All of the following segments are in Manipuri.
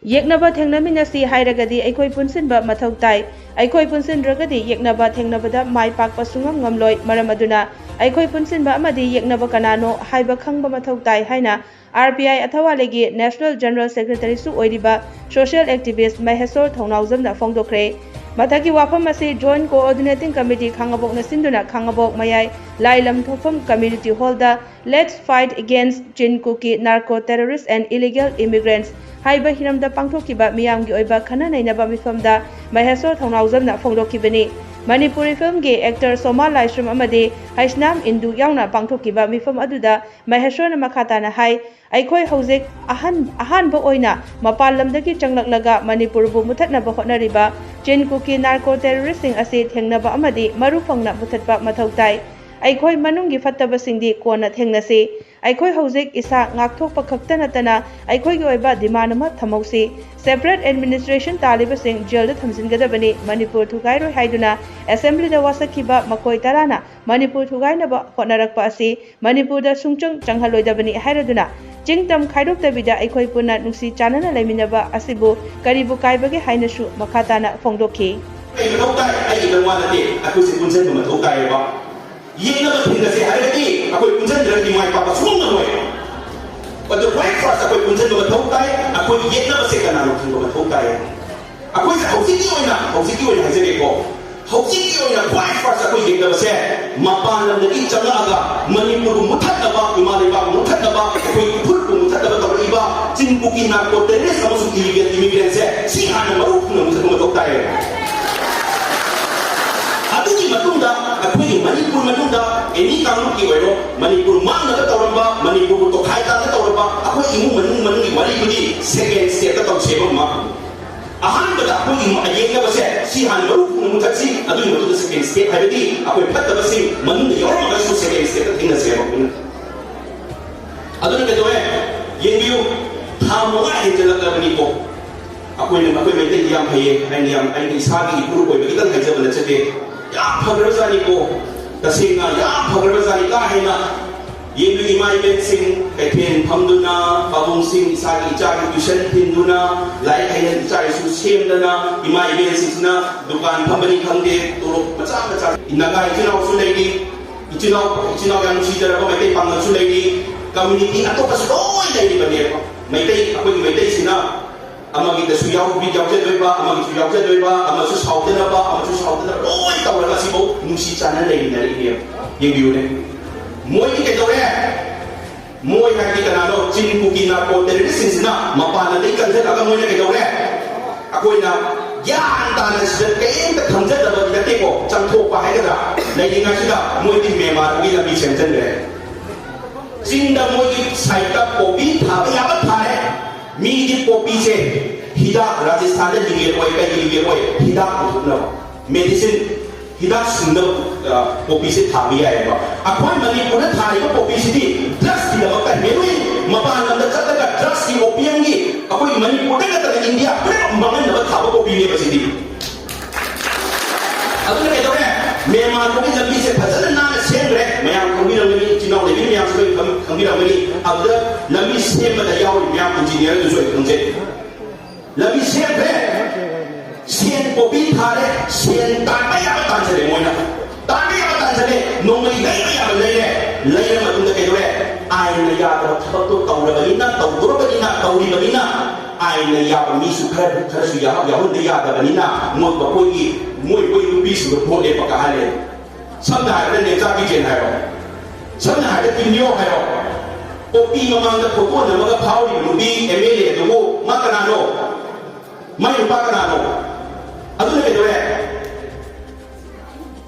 Yeknaba Thengnaminasi Hairagadi, Aikoi Punsinba Mathautai, Aikoi Punsindragadi, Yeknaba Thengnabada, Mai Pakpa Sungam Ngamloi, Maramaduna, Aikoi Punsinba Amadi, Yeknaba Kanano, Haiba Khangba Mathautai, Haina, RPI Athawalegi, National General Secretary Su Oidiba, Social Activist Maheshwar Thounaojam na Fongdokre, Mathaki Wafamasi, Joint Coordinating Committee Khangabok Nasinduna, Khangabok Mayai, Lailam Thofam Community Holder, Let's Fight Against Chin Kuki, Narco Terrorists and Illegal Immigrants. Haiba Hiramda Pangthokiba Miyamgi Oiba Khana Nainaba Mifamda Maheshwar Thounaojam na Fongdokibani Manipuri film ge actor Soma Laishram Amade Haisnam Indu Yauna Pangthokiba Mifam Aduda Maheshwar na Makhatana Hai Aikoi Hojik Ahanba Oina Mapal Lamdaki Changlaklaga Manipurbu Muthatnaba Hotnariba Chin Kuki Narco Terrorist Sing Ase Thengnaba Amadi Marufangna Muthatpa Mathautai Aikoi Manungi Fattabasingdi Kona Thengnase Aikoi Hojik Isa Ngakthokpa Khaktanatana Aikoi gi oiba demand ama thamausi separate administration talibasing jail da thamjingadabani Manipur Thugaiba haiduna assembly da wasakhiba makoi tarana Manipur Thugaiba hotnarakpa asi Manipur da Sungchang Changhalloidabani hairaduna Jingtam Khaidoktabida Aikoi Puna Nungsi Chanana Laiminaba Asibu Karibu Kaibage Hainasu Makhatana Fongdokhi Yeknaba Thengase Hairagadi, Akoi Punsindragadi Mai Pakpa Sungam Ngamloi. But the right first Akoi Punsindragadi Mathautai, Akoi Yeknaba Se Kanano Thengba Mathautai. Akoi Hausiki Oina Haizageko. Hausiki Oina right first Akoi Yeknaba Se Mapan Lamdagi Changlaga Manipur Muthatnaba Imalaiba Muthatnaba Akoi Phulpu Muthatnaba Tawriba Chin Kuki Narco Terrorists amasung illegal immigrants se si hana marufna Muthatnaba Mathautai. Adugi matunda akui Manipur matunda any kamuki wero Manipur manga tawramba Manipur to khaita tawramba akui imu manungi walibudi second step ta tawseba ma ahanbada akui ayengna base si han maru muthaksi adugi matunda second step habidi akui phatta base manungi yorma basu second step ta thingna seba kun aduna kedoe yengiu thamoga hejalakabani ko akui mete yam haye ai isagi guru ko begitan hajabana chate Ya Pagrabazani ko Tasina Ya Pagrabazani kahina Yendu Imai Ben Singh Kaithin Phamduna Babung Singh Isagi Ichari Tuition Hinduna Lai Kayan Ichari Su Semdana Imai Ben Singh na Dukan Pambani Khangde Turuk Macha Inaga Ichinaw Su Lady Ichinaw Yang Chidara ko Maitay Pangal Su Lady Community Ato Kasoy Lady Bani Maitay Ako yung Maitay Sina Amagi da suyaw bidyaw doiba amagi suyaw doiba amasu sautena ba amasu sautena oi tawala sibo nusi chana lei na ri yeng biune moi ke dore moi ha ki kanalo Chin Kuki na ko terrorist sina mapana dei kan se aga moi ke dore akoi na yan ta na se ke ta thamja da ba ke ko chang tho pa hai da lei nga sida moi ti me ma wi la bi chen chen de sinda moi ki saita ko bi tha ba ya ba tha hai Midi popi se hidak Rajasthan da dingir oi kai dingir oi hidak utna medicine hidak sunda popi se thabi ai ba akoi Manipur na thai ba popi se di drugs di ba kai melui mapan lam da chatta ka drugs di opium gi akoi Manipur da ta India pre mangan da thaba popi ne ba se di aduna ke dore Myanmar ko jambi se phajana na sen re mayam ko mi lamni chinaw le mi yam so khambi lamni abda lami sem da yaw myam engineer du so khangje lami sem re sen popi thare sen ta ba ya ta chale moina ta ba ya ta chale nomai dai ba ya le ma tung da ke dore ai na ya da thatu tawra ba ina tawdur ba ina tawri ba ina ai na ya ba mi su khar su ya hun da ya da ba ina mo ba ko gi moi bi su ko le pa ka hale samna ha da ne ja bi jen ha ro samna ha da tin yo ha ro popi mamang da ko na ma ga phau ni lu bi MLA do mo ma kana no mai pa kana no adu ne do re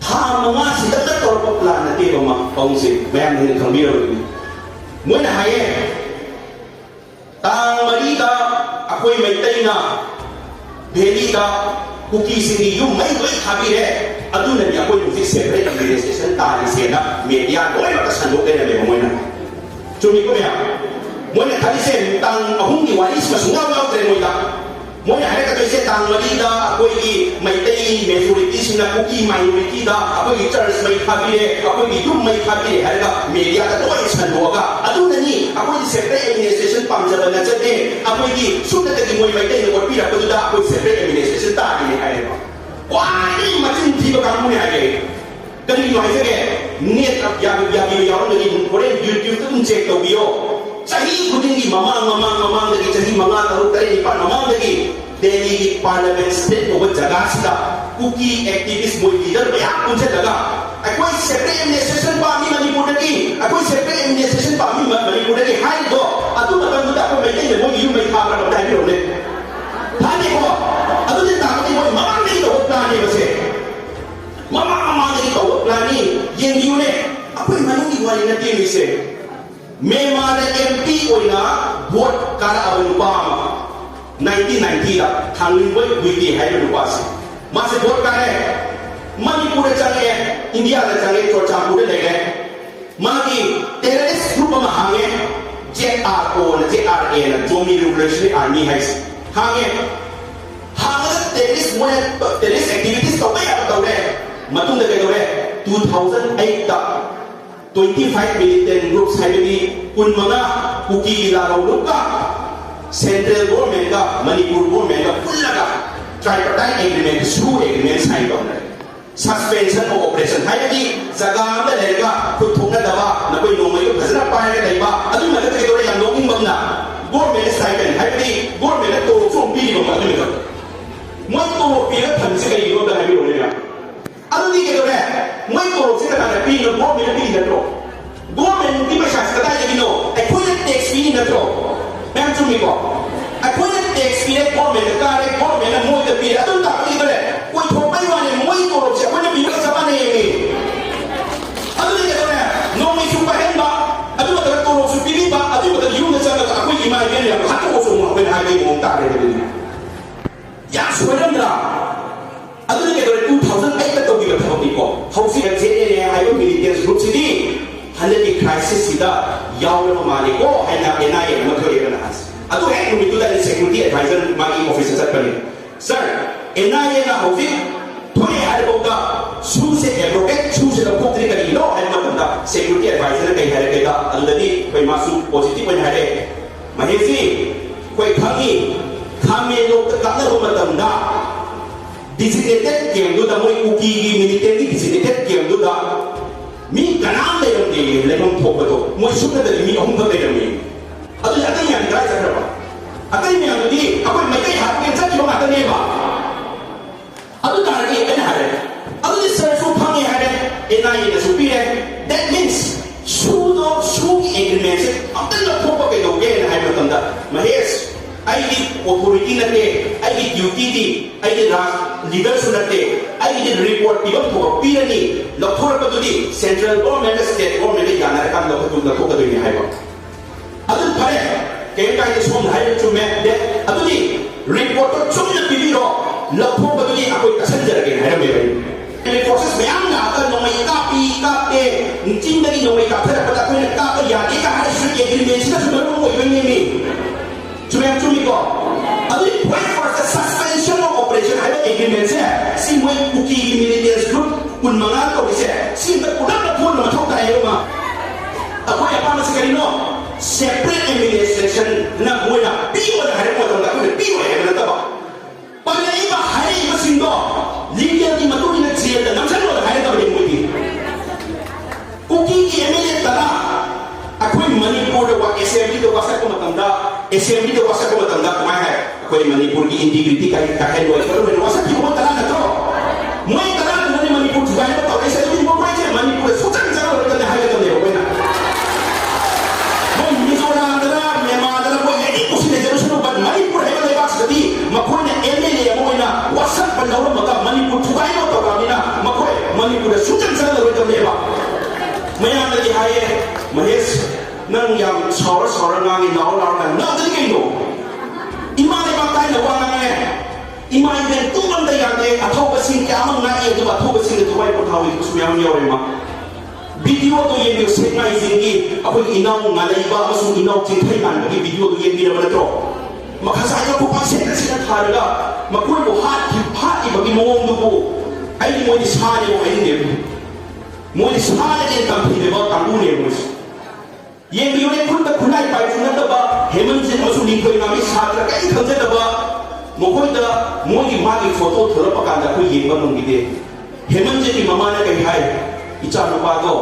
tha ma si da da tor pa plan na te ba ma pong si ba ne khang bi ro ni moi na ha ye tang mari da akoi mai tai na beli da Kuki sini yung may ko'y habi adu na niya ko'y music separate ang administration tali siya na media ko'y makasandok na may mamoy na chumi ko niya mo na tali siya tang ahong ni walis masungaw na tre mo ita mo na hara ka to siya tang marida akoi gi maitai majority sina kuki minority da akoi gi church mai khabire akoi gi yum mai khabire harga media da loi sandoga adunani akoi separate administration pamjaba na chate akoi gi sutta gi moi maitai ne wot pira padu da akoi separate administration ta gi haireba wai machin thiba kamu ne haire kani no haise net ya yaron gi korean youtube tu check to bio sahi kudingi mamang lagi sahi manga taru tari nipan mamang lagi Delhi Parliament State over jaga sida Kuki activist moi leader banyak pun saya jaga aku separate administration pa mi Manipur lagi aku separate administration pa mi Manipur lagi hai do atu matan tu aku mai ni moi yu mai kham ra dai ro ne thani ko atu ni ta ni moi mamang ni do plan ni base mamang ni do plan ni yen yu ne aku manu ni wali na ti mi se Memang MP oina vote kara abang Pamba 1990 dah tanggung buat wiki hai lupa sih masih vote kara Manipur jangan India jangan Changhalloidabani lagi magi terrorist group mah hange JRA na Zombie Revolutionary Army hai hange terrorist mulai terrorist activities kau apa tahu deh matung dah kau deh 2008 dah 25 militant groups haibagi kun mga Kuki ilagaw luka central government ka Manipur government ka kullaga tripartite agreement through agreement sign down suspension of operation haibagi sagam da lega kuthong na daba na koi nomai ko phasna pae ga daiba adu ma ta ke yang loging bamna government stipend haibagi government to from bi ko ma adu ka moi to pi ga thamsi ga yiro da habi ro ne adu ni ke dore moi to si ka na pi no government pi da ro government di masyas kata jadi no aku nak tax fee na tro memang cumi ko aku nak tax fee na government kare government na moi ke pi adu tak ni dore koi thopai wa ne moi to ro siapa na bi sa ba ne ni adu ni ke dore no mai supa hen ba adu ma to ro su pi ba adu ma yu na sa ka aku imai ne ya ha ko so mo ben ha ge mo ta re ni ya su ba ndra adu ni ke dore 2008 ta to bi ka tho ni ko hausi ka je ne ai ko military group sidi Hanya crisis sida yaw na mali ko ay na NIA na magkakaroon na as. Ato lumito dahil security advisor magi officer sa panin. Sir, NIA na office tuloy hari ko ka suse advocate suse na putri kanino ay matanda security advisor na kay hari kita ang dali may masuk positive na hari. Mahesi kami lo kakna ko matanda designated kaya do da mo Kuki military designated kaya do da mi kanam le yong ni le mong thok to mo sukna da mi ong da le yong ni adu atai yang dai sa ba atai mi ang di akoy mai kai hat ngen sa ki ba atai ba adu ta ri en hare adu ni sir su phang ni hare enai ni su pi that means su agreement atai na thok ba ke do ge na hai ma tam da Mahesh ai di authority na te ai di duty di ai di leader su na te ai di report pi ba thok pi ni Lokor pa tudi central government state government ni yana kan lokor ka ni hai ba adu phare ke kai ni som hai chu me de adu ni report to chum na pi ro lokor pa tudi akoi ka san jara ke hai me bai ni process me ang na ka no mai ka pi ka te chin da ni no mai ka phara pa ko ni ka ka ya ni ka hai su ye ni me sina su no mo yo ni mi chu me chu mi ko adu ni point for the suspension of operation hai agreement se si mo Kuki military group kun mga to bisa sinta kudak na pun mathok tayo ma ako ya pa masikari no separate administration na buena piwa na hari mo tong ko piwa ya na taba pag na iba hari masindo legal ni matuli na siya na namsan mo hari taba din muti Kuki MLA tala ako Manipur wa assembly do wasa ko matanda kumai ako Manipur ki integrity kay lo pero wasa ki mo tala na to mo tala Manipur Thugaiba tau saya tu mau macam Manipur Sungchang jangan orang kena hire kena orang na. Mau Mizoram adalah Myanmar adalah mau ini kusi negara semua buat Manipur hire lepas jadi makanya MLA yang mau ina wasak pendahulu maka Manipur Thugaiba tau kami na makanya Manipur Sungchang jangan orang kena lepas. Mayang lagi hire Mahesh nang yang sora ngangi nalar kan nak jadi kino. Iman lepas tay na wang ngangi. Imai ben tu man da yang ne athau basing kya mang na ye du athau basing de thoi ko thawi ku sumyam yo re ma video to ye ni se ngai jing gi apoi inau ngalai ba asu inau chin thai man gi video to ye ni ra ma tro makasay ko pa sila tharaga makoi ko hati bagi mong dugo ay mo di sani mo ay hindi mo di sani din tampi de ba tambu ne mo yen bi ne kun ta kunai pai kun ta ba heman sin masu ni koi ngami satra kai khang da ba mo koi da mo gi ma gi photo thora pa kan da ko yen ba mong gi de heman je ni mama na kai hai icha no ba do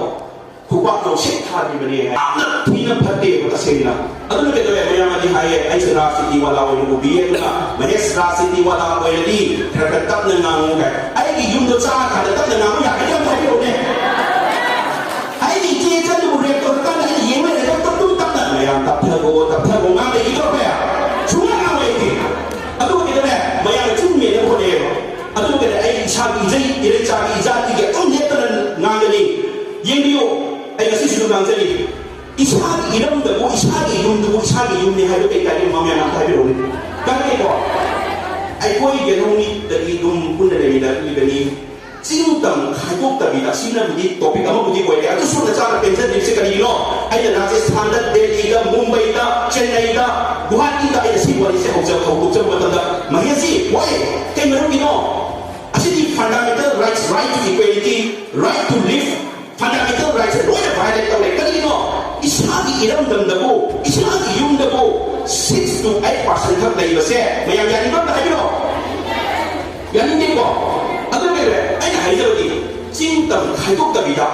kupak no sik tha di bani hai na thina phatte ba sena adu ke do ya ma di hai ai sra city wala wo no bi na Maheshwar city wala wo di thra tap na ngang ga ai gi yum do cha kha da tap na ngang ya ka yam thai ro ne ai gi je cha du re to ka na yen ma ne to tu tap na ya tap tha go ma de gi do ba ya chu na wa ki adu ke do ya ma ya chu me ne ko ne adu ke ai cha gi je ire cha gi ja ti ke on ne ta ngang ga ni yen bi yo ai ga si su ngang je ni isagi iram da bo isagi yum ne hai do kai kai ma me na thai ro ni ka ke ko ai koi ge no ni da gi dum kun da ni da ni da ni jing tam khai dok ta bi da sin na bi topic ama bu di ko ya su na cha na pen chen se ka ni no ai da Rajasthan da Delhi da Mumbai da Chennai da Guwahati da ai si wali se ho ja ko ma da ma ye si wai kai ma ro ni no asi di fundamental rights right to equality right to live fundamental rights lo na violate ta le ka ni no isagi iram dam da bo isagi yum da bo 6 to 8% khak dai ba se ma ya ya ni ba ta hai no ya ni ni ko adu ke le ai hai da di jing tam khai dok da bi da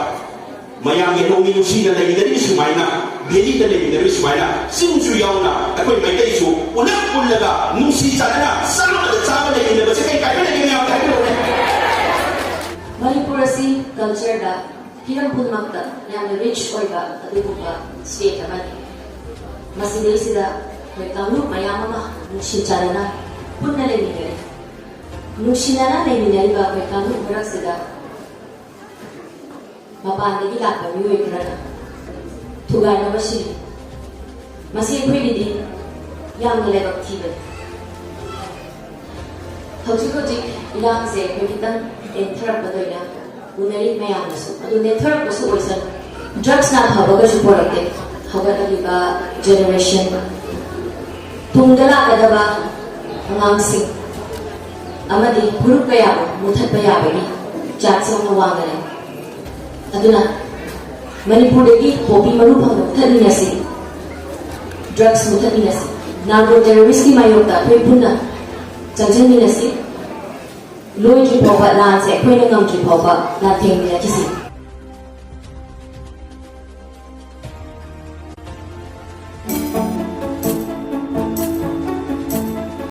ma ya ye no mi nu si na dai da ni su mai na be ni da ni da ni su mai na sin su yau na akwai mai dai su una kullu da nu si cha na sa ma da cha ma dai da ba se kai kai da ni ya ta hai no ne Manipur si culture da hiram pulmakta yamna rich oiba aduguba state amani masidai sida hoi kamu mayam ama nushincharana punna le minare nushinana le minare ba hoi kamu murak sida mapandagi lakpa mioi krana Thugaiba sini masih hoi lidi yamna lebak thibe hojik ilang se hoi kitan entrar padoina unari mayam nasu adu network nasu oisan drugs na habaga supporate hagata liba generation tungdala kadaba angangsing amadi group kaya muthat kaya bagi chance na wangale aduna Manipur degi popi maru phang thani nasi drugs muthat nasi narco terrorist ki mayota thoi punna changjan nasi loi ji phoba lan se khoi na ngam ji phoba la theng ni kisi